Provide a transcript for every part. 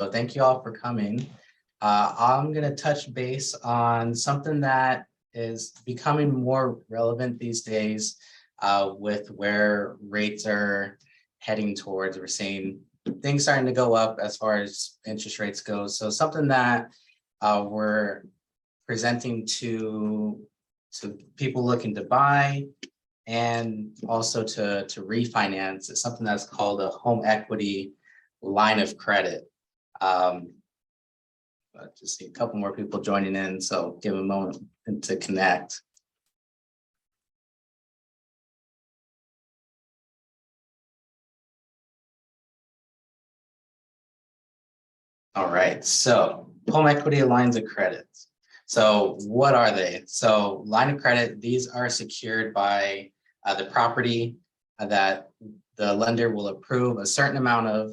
So thank you all for coming. I'm going to touch base on something that is becoming more relevant these days with where rates are heading towards. We're seeing things starting to go up as far as interest rates go. So something that we're presenting to people looking to buy and also to refinance is something that's called a home equity line of credit. But just see a couple more people joining in, so give a moment to connect. All right, so home equity lines of credit. So what are they? So line of credit, these are secured by the property that the lender will approve a certain amount of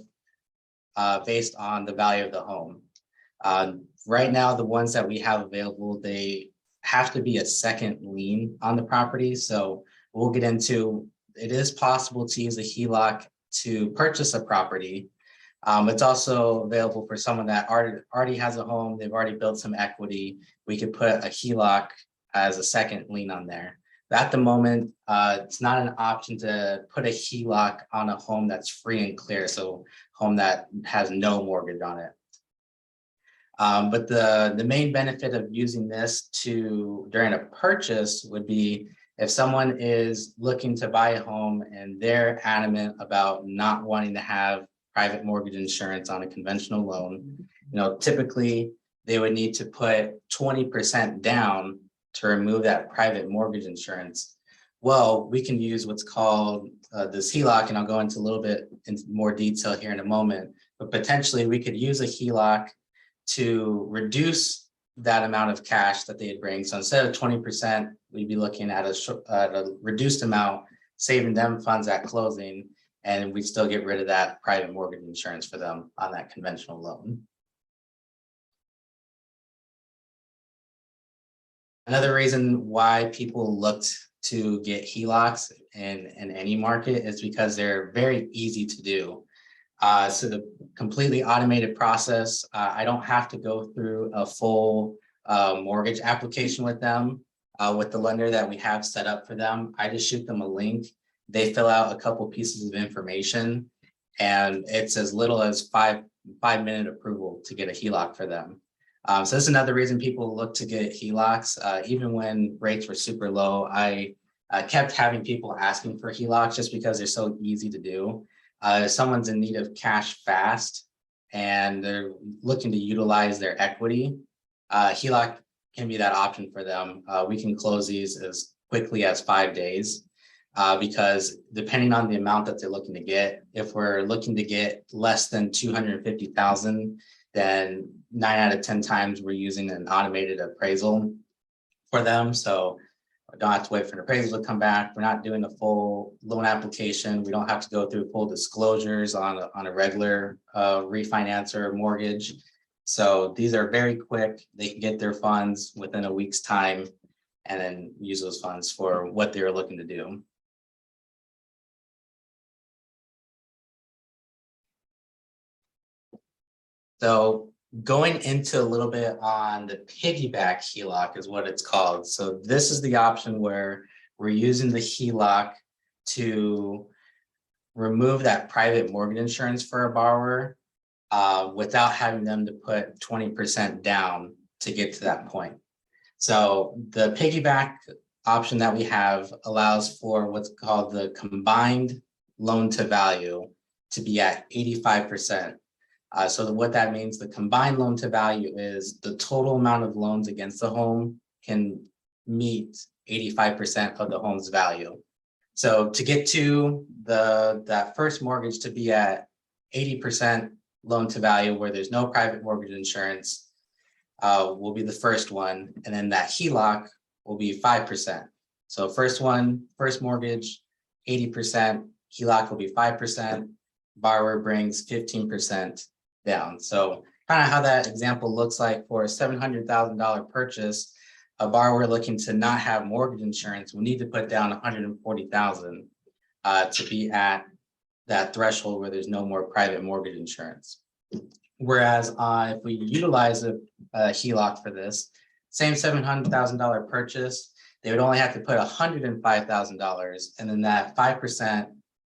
based on the value of the home. Right now, the ones that we have available, they have to be a second lien on the property. So we'll get into, it is possible to use a HELOC to purchase a property. It's also available for someone that already has a home, they've already built some equity. We could put a HELOC as a second lien on there. But at the moment, it's not an option to put a HELOC on a home that's free and clear, so home that has no mortgage on it. But the main benefit of using this during a purchase would be if someone is looking to buy a home and they're adamant about not wanting to have private mortgage insurance on a conventional loan, typically they would need to put 20% down to remove that private mortgage insurance. Well, we can use what's called this HELOC, and I'll go into a little bit in more detail here in a moment, but potentially we could use a HELOC to reduce that amount of cash that they'd bring. So instead of 20%, we'd be looking at a reduced amount, saving them funds at closing, and we'd still get rid of that private mortgage insurance for them on that conventional loan. Another reason why people looked to get HELOCs in any market is because they're very easy to do. So the completely automated process, I don't have to go through a full mortgage application with them, with the lender that we have set up for them. I just shoot them a link. They fill out a couple pieces of information, and it's as little as five-minute approval to get a HELOC for them. So that's another reason people look to get HELOCs. Even when rates were super low, I kept having people asking for HELOCs just because they're so easy to do. If someone's in need of cash fast and they're looking to utilize their equity, HELOC can be that option for them. We can close these as quickly as 5 days because depending on the amount that they're looking to get, if we're looking to get less than 250,000, then 9 out of 10 times we're using an automated appraisal for them. So we don't have to wait for an appraisal to come back. We're not doing a full loan application. We don't have to go through full disclosures on a regular refinance or mortgage. So these are very quick. They can get their funds within a week's time and then use those funds for what they're looking to do. So going into a little bit on the piggyback HELOC is what it's called. So this is the option where we're using the HELOC to remove that private mortgage insurance for a borrower without having them to put 20% down to get to that point. So the piggyback option that we have allows for what's called the combined loan to value to be at 85%. So what that means, the combined loan to value is the total amount of loans against the home can meet 85% of the home's value. So to get to that first mortgage to be at 80% loan to value where there's no private mortgage insurance will be the first one. And then that HELOC will be 5%. So first mortgage, 80%, HELOC will be 5%, borrower brings 15% down. So kind of how that example looks like for a $700,000 purchase, a borrower looking to not have mortgage insurance will need to put down $140,000 to be at that threshold where there's no more private mortgage insurance. Whereas if we utilize a HELOC for this, same $700,000 purchase, they would only have to put $105,000, and then that 5%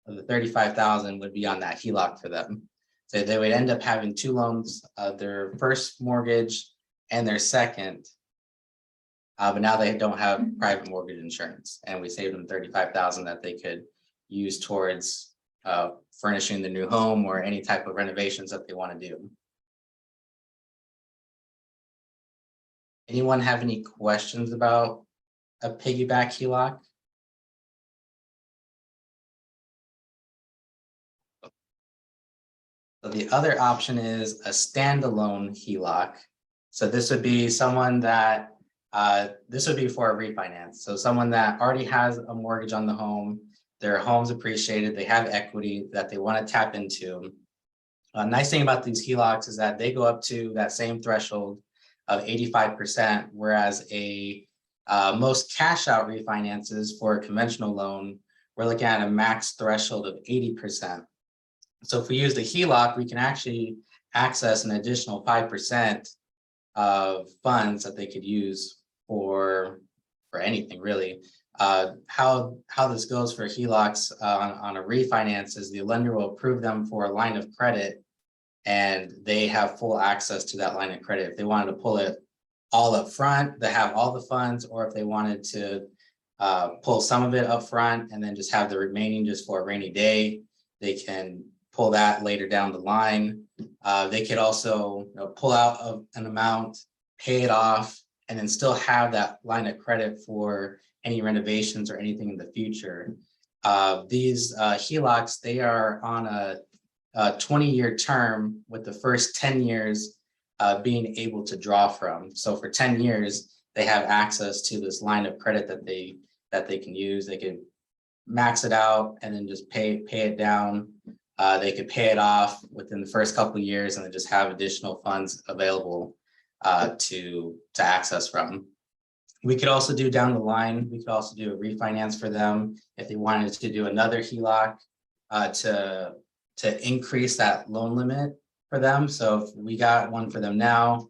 of the 35,000 would be on that HELOC for them. So they would end up having two loans, their first mortgage and their second. But now they don't have private mortgage insurance, and we saved them 35,000 that they could use towards furnishing the new home or any type of renovations that they want to do. Anyone have any questions about a piggyback HELOC? So the other option is a standalone HELOC. So this would be someone that this would be for a refinance. So someone that already has a mortgage on the home, their home's appreciated, they have equity that they want to tap into. Nice thing about these HELOCs is that they go up to that same threshold of 85%, whereas most cash out refinances for a conventional loan, we're looking at a max threshold of 80%. So if we use the HELOC, we can actually access an additional 5% of funds that they could use for anything really. How this goes for HELOCs on a refinance is the lender will approve them for a line of credit, and they have full access to that line of credit. If they wanted to pull it all up front, they have all the funds, or if they wanted to pull some of it up front and then just have the remaining just for a rainy day, they can pull that later down the line. They could also pull out of an amount, pay it off, and then still have that line of credit for any renovations or anything in the future. These HELOCs, they are on a 20-year term, with the first 10 years being able to draw from. So for 10 years, they have access to this line of credit that they can use. They can max it out and then just pay it down. They could pay it off within the first couple of years and then just have additional funds available to access from. We could also do down the line, we could also do a refinance for them if they wanted to do another HELOC to increase that loan limit for them. So if we got one for them now,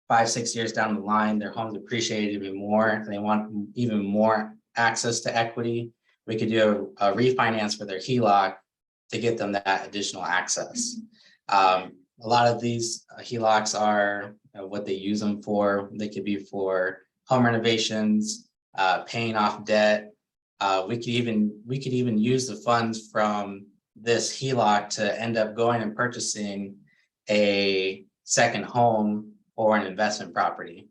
5-6 years down the line, their home's appreciated even more, and they want even more access to equity, we could do a refinance for their HELOC to get them that additional access. A lot of these HELOCs are what they use them for. They could be for home renovations, paying off debt. We could even use the funds from this HELOC to end up going and purchasing a second home or an investment property.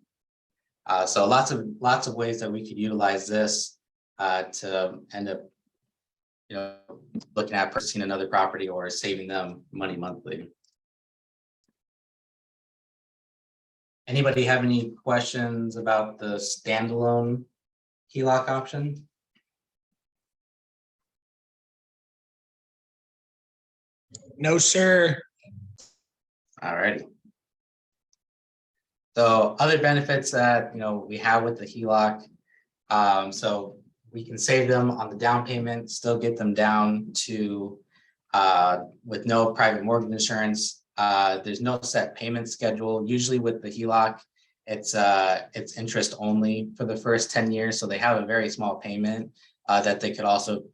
So lots of ways that we could utilize this to end up looking at purchasing another property or saving them money monthly. Anybody have any questions about the standalone HELOC option? No, sir. All righty. So other benefits that we have with the HELOC, so we can save them on the down payment, still get them down to with no private mortgage insurance. There's no set payment schedule. Usually with the HELOC, it's interest only for the first 10 years. So they have a very small payment that they could also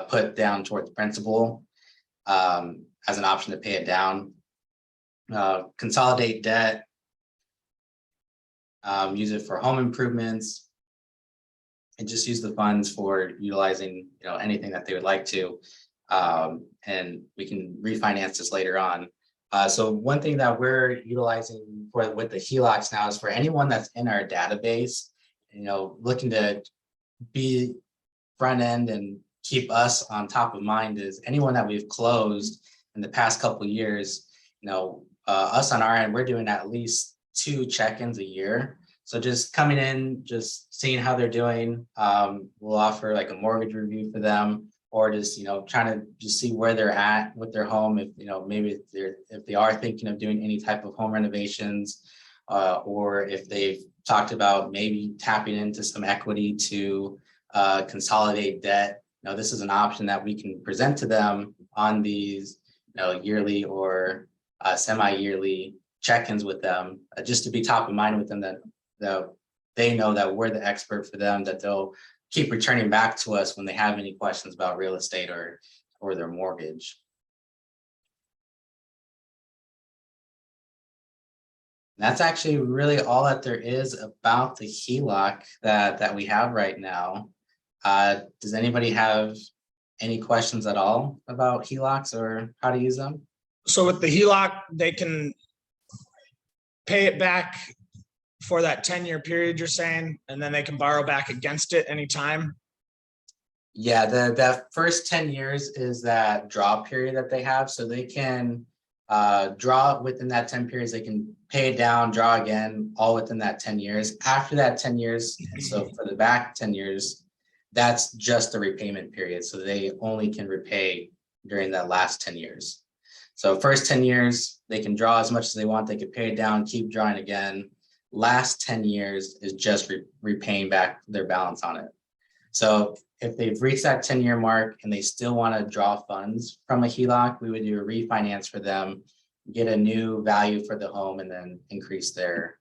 put down towards principal as an option to pay it down. Consolidate debt, use it for home improvements, and just use the funds for utilizing anything that they would like to. And we can refinance this later on. So one thing that we're utilizing with the HELOCs now is for anyone that's in our database, looking to be front end and keep us on top of mind, is anyone that we've closed in the past couple of years. Us on our end, we're doing at least 2 check-ins a year. So just coming in, just seeing how they're doing. We'll offer like a mortgage review for them, or just trying to just see where they're at with their home. If maybe if they are thinking of doing any type of home renovations, or if they've talked about maybe tapping into some equity to consolidate debt. This is an option that we can present to them on these yearly or semi-yearly check-ins with them, just to be top of mind with them, that they know that we're the expert for them, that they'll keep returning back to us when they have any questions about real estate or their mortgage. That's actually really all that there is about the HELOC that we have right now. Does anybody have any questions at all about HELOCs or how to use them? So with the HELOC, they can pay it back for that 10-year period you're saying, and then they can borrow back against it anytime? Yeah, that first 10 years is that draw period that they have. So they can draw within that 10 periods, they can pay it down, draw again, all within that 10 years. After that 10 years, so for the back 10 years, that's just the repayment period. So they only can repay during that last 10 years. So first 10 years, they can draw as much as they want. They could pay it down, keep drawing again. Last 10 years is just repaying back their balance on it. So if they've reached that 10-year mark and they still want to draw funds from a HELOC, we would do a refinance for them, get a new value for the home, and then increase their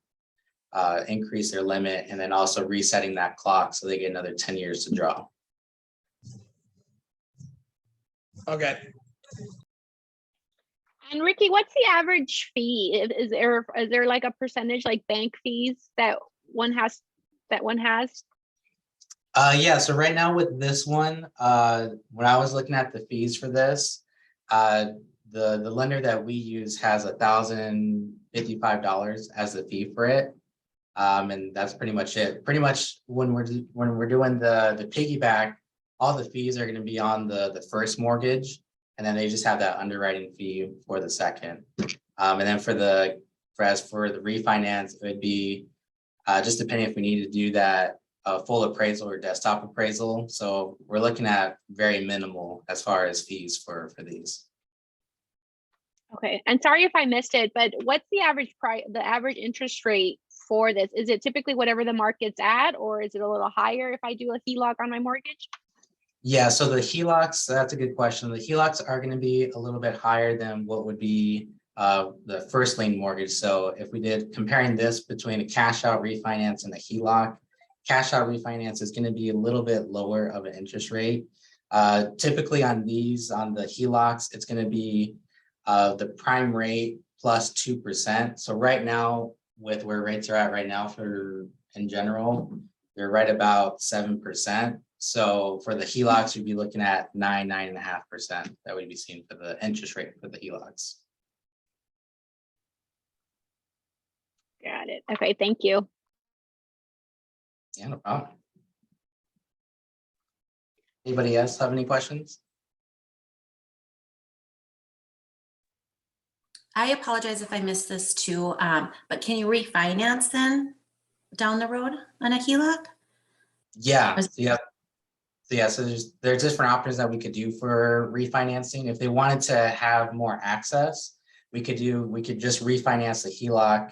limit, and then also resetting that clock so they get another 10 years to draw. Okay. And Ricky, what's the average fee? Is there like a percentage like bank fees that one has? Yeah, so right now with this one, when I was looking at the fees for this, the lender that we use has $1,055 as the fee for it. And that's pretty much it. Pretty much when we're doing the piggyback, all the fees are going to be on the first mortgage, and then they just have that underwriting fee for the second. And then as for the refinance, it would be just depending if we need to do that full appraisal or desktop appraisal. So we're looking at very minimal as far as fees for these. Okay, and sorry if I missed it, but what's the average price, the average interest rate for this? Is it typically whatever the market's at, or is it a little higher if I do a HELOC on my mortgage? Yeah, so the HELOCs, that's a good question. The HELOCs are going to be a little bit higher than what would be the first lien mortgage. So if we did comparing this between a cash out refinance and a HELOC, cash out refinance is going to be a little bit lower of an interest rate. Typically on the HELOCs, it's going to be the prime rate plus 2%. So right now, with where rates are at right now in general, they're right about 7%. So for the HELOCs, you'd be looking at 9.5% that we'd be seeing for the interest rate for the HELOCs. Got it. Okay, thank you. Yeah, no problem. Anybody else have any questions? I apologize if I missed this too, but can you refinance then down the road on a HELOC? Yeah, so there's different options that we could do for refinancing. If they wanted to have more access, we could just refinance the HELOC,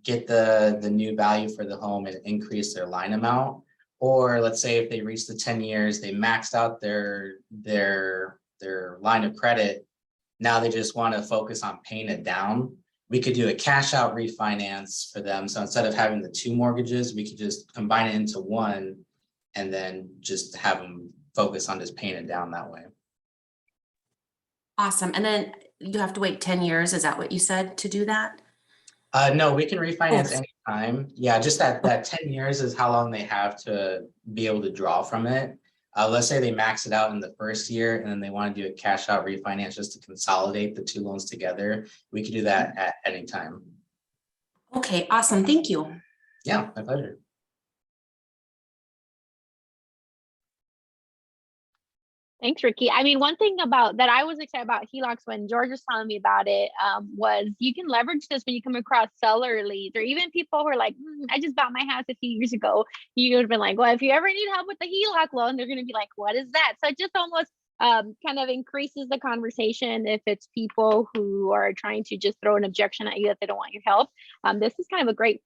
get the new value for the home, and increase their line amount. Or let's say if they reach the 10 years, they maxed out their line of credit. Now they just want to focus on paying it down. We could do a cash out refinance for them. So instead of having the two mortgages, we could just combine it into one and then just have them focus on just paying it down that way. Awesome. And then you have to wait 10 years. Is that what you said to do that? No, we can refinance anytime. Yeah, just that 10 years is how long they have to be able to draw from it. Let's say they max it out in the first year and then they want to do a cash out refinance just to consolidate the two loans together. We could do that at any time. Okay, awesome. Thank you. Yeah, my pleasure. Thanks, Ricky. I mean, one thing about that I was excited about HELOCs when George was telling me about it was you can leverage this when you come across seller leads, or even people who are like, I just bought my house a few years ago. You would have been like, well, if you ever need help with the HELOC loan, they're going to be like, what is that? So it just almost kind of increases the conversation if it's people who are trying to just throw an objection at you that they don't want your help. This is kind of a great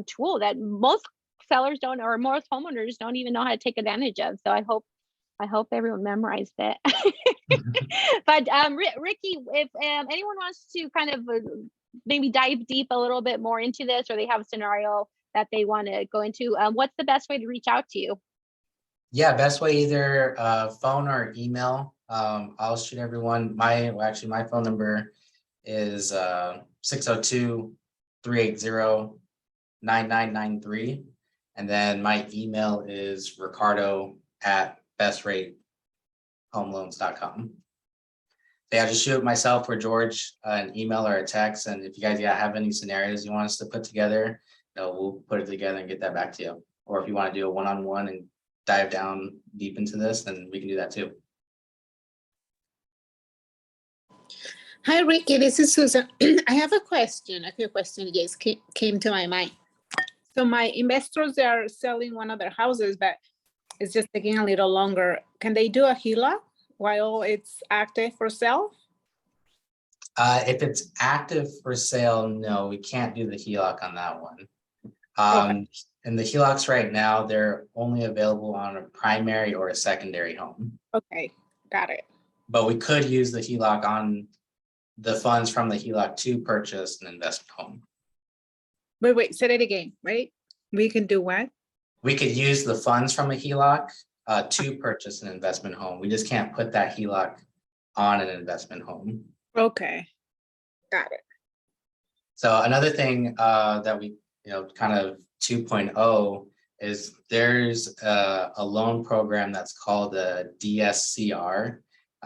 tool that most sellers don't, or most homeowners don't even know how to take advantage of. So I hope I hope everyone memorized it. But Ricky, if anyone wants to kind of maybe dive deep a little bit more into this, or they have a scenario that they want to go into, what's the best way to reach out to you? Yeah, best way either phone or email. I'll shoot everyone my phone number is 602-380-9993. And then my email is ricardo@bestratehomeloans.com. Yeah, just shoot myself or George an email or a text. And if you guys have any scenarios you want us to put together, we'll put it together and get that back to you. Or if you want to do a one-on-one and dive down deep into this, then we can do that too. Hi, Ricky. This is Susan. I have a question. A few questions just came to my mind. So my investors, they are selling one of their houses, but it's just taking a little longer. Can they do a HELOC while it's active for sale? If it's active for sale, no, we can't do the HELOC on that one. Okay. And the HELOCs right now, they're only available on a primary or a secondary home. Okay, got it. But we could use the HELOC on the funds from the HELOC to purchase an investment home. Wait, say it again, right? We can do what? We could use the funds from a HELOC to purchase an investment home. We just can't put that HELOC on an investment home. Okay, got it. So another thing that we, kind of 2.0 is there's a loan program that's called the DSCR,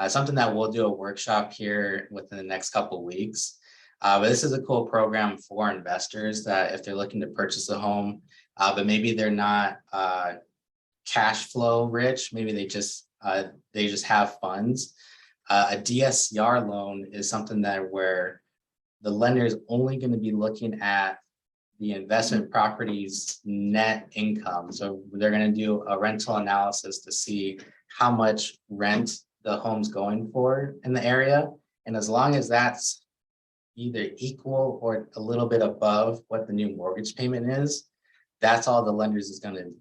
something that we'll do a workshop here within the next couple of weeks. But this is a cool program for investors that if they're looking to purchase a home, but maybe they're not cash flow rich, maybe they just have funds. A DSCR loan is something that where the lender is only going to be looking at the investment property's net income. So they're going to do a rental analysis to see how much rent the home's going for in the area. And as long as that's either equal or a little bit above what the new mortgage payment is, that's all the lenders is going to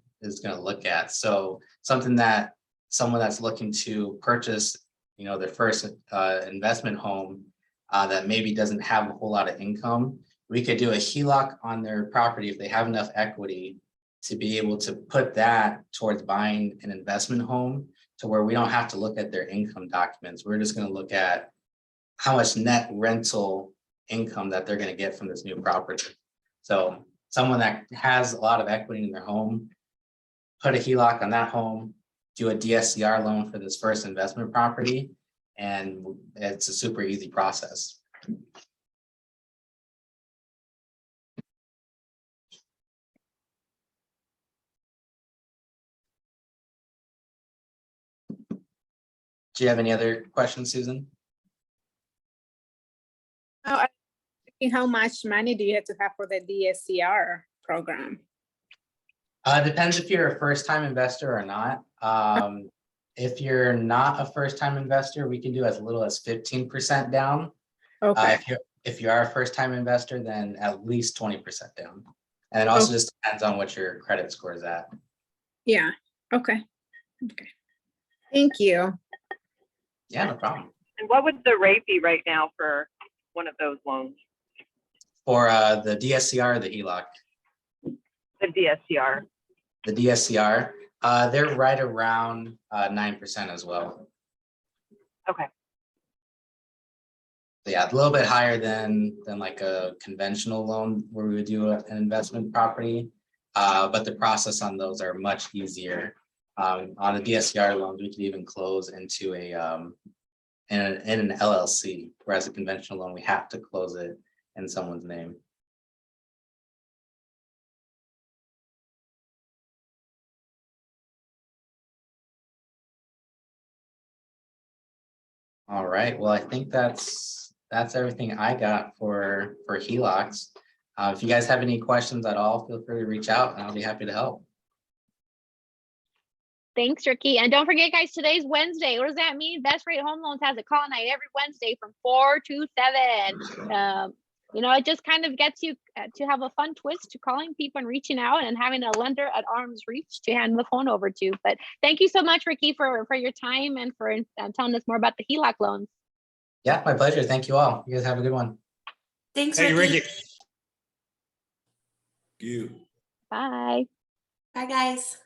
look at. So something that someone that's looking to purchase, their first investment home that maybe doesn't have a whole lot of income, we could do a HELOC on their property if they have enough equity to be able to put that towards buying an investment home, to where we don't have to look at their income documents. We're just going to look at how much net rental income that they're going to get from this new property. So someone that has a lot of equity in their home, put a HELOC on that home, do a DSCR loan for this first investment property, and it's a super easy process. Do you have any other questions, Susan? Oh, I'm thinking, how much money do you have to have for the DSCR program? Depends if you're a first-time investor or not. If you're not a first-time investor, we can do as little as 15% down. Okay, If you are a first-time investor, then at least 20% down. And it also just depends on what your credit score is at. yeah, okay. Thank you. Yeah, no problem. And what would the rate be right now for one of those loans? For the DSCR or the HELOC? The DSCR. The DSCR, they're right around 9% as well. Okay. Yeah, a little bit higher than like a conventional loan where we would do an investment property, but the process on those are much easier. On a DSCR loan, we could even close into in an LLC, whereas a conventional loan, we have to close it in someone's name. All right, well, I think that's everything I got for HELOCs. If you guys have any questions at all, feel free to reach out and I'll be happy to help. Thanks, Ricky. And don't forget, guys, today's Wednesday. What does that mean? Best Rate Home Loans has a call night every Wednesday from 4 to 7. you know, it just kind of gets you to have a fun twist to calling people and reaching out and having a lender at arm's reach to hand the phone over to. But thank you so much, Ricky, for your time and for telling us more about the HELOC loans. Yeah, my pleasure. Thank you all. You guys have a good one. Thanks, Hey, Ricky. Ricky. You. Bye. Bye, guys.